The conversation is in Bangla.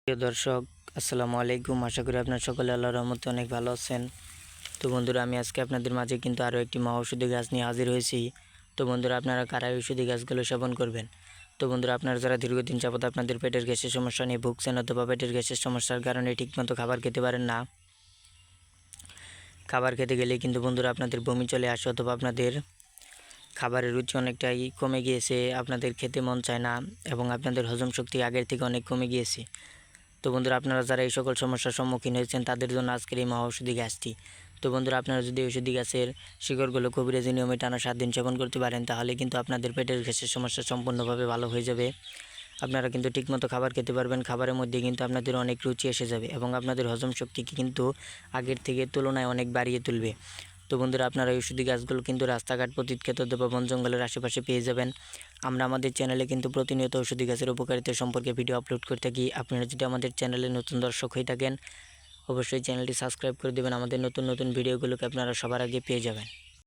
প্রিয় দর্শক, আসসালামু আলাইকুম। আশা করি আপনার সকলে আল্লাহর রহমতে অনেক ভালো আছেন। তো বন্ধুরা, আমি আজকে আপনাদের মাঝে কিন্তু আরও একটি মহা ঔষধি গাছ নিয়ে হাজির হয়েছি। তো বন্ধুরা, আপনারা কারা ঔষধি গাছগুলো সেবন করবেন? তো বন্ধুরা, আপনারা যারা দীর্ঘদিন যাবত আপনাদের পেটের গ্যাসের সমস্যা নিয়ে ভুগছেন অথবা পেটের গ্যাসের সমস্যার কারণে ঠিকমতো খাবার খেতে পারেন না, খাবার খেতে গেলেই কিন্তু বন্ধুরা আপনাদের বমি চলে আসে অথবা আপনাদের খাবারের রুচি অনেকটাই কমে গিয়েছে, আপনাদের খেতে মন চায় না এবং আপনাদের হজম শক্তি আগের থেকে অনেক কমে গিয়েছে। তো বন্ধুরা, আপনারা যারা এই সকল সমস্যার সম্মুখীন হয়েছেন তাদের জন্য আজকের এই মহা ঔষধি গাছটি। তো বন্ধুরা, আপনারা যদি ঔষধি গাছের শিকড়গুলো কবিরাজি নিয়মে টানা 7 দিন সেবন করতে পারেন, তাহলে কিন্তু আপনাদের পেটের গ্যাসের সমস্যা সম্পূর্ণভাবে ভালো হয়ে যাবে। আপনারা কিন্তু ঠিকমতো খাবার খেতে পারবেন, খাবারের মধ্যে কিন্তু আপনাদের অনেক রুচি এসে যাবে এবং আপনাদের হজম শক্তিকে কিন্তু আগের থেকে তুলনায় অনেক বাড়িয়ে তুলবে। তো বন্ধুরা, আপনারা এই ঔষধি গাছগুলো কিন্তু রাস্তাঘাট, পতিতক্ষেত্র অথবা বন জঙ্গলের আশেপাশে পেয়ে যাবেন। আমরা আমাদের চ্যানেলে কিন্তু প্রতিনিয়ত ঔষধি গাছের উপকারিতা সম্পর্কে ভিডিও আপলোড করে থাকি। আপনারা যদি আমাদের চ্যানেলে নতুন দর্শক হয়ে থাকেন, অবশ্যই চ্যানেলটি সাবস্ক্রাইব করে দেবেন। আমাদের নতুন নতুন ভিডিওগুলোকে আপনারা সবার আগে পেয়ে যাবেন।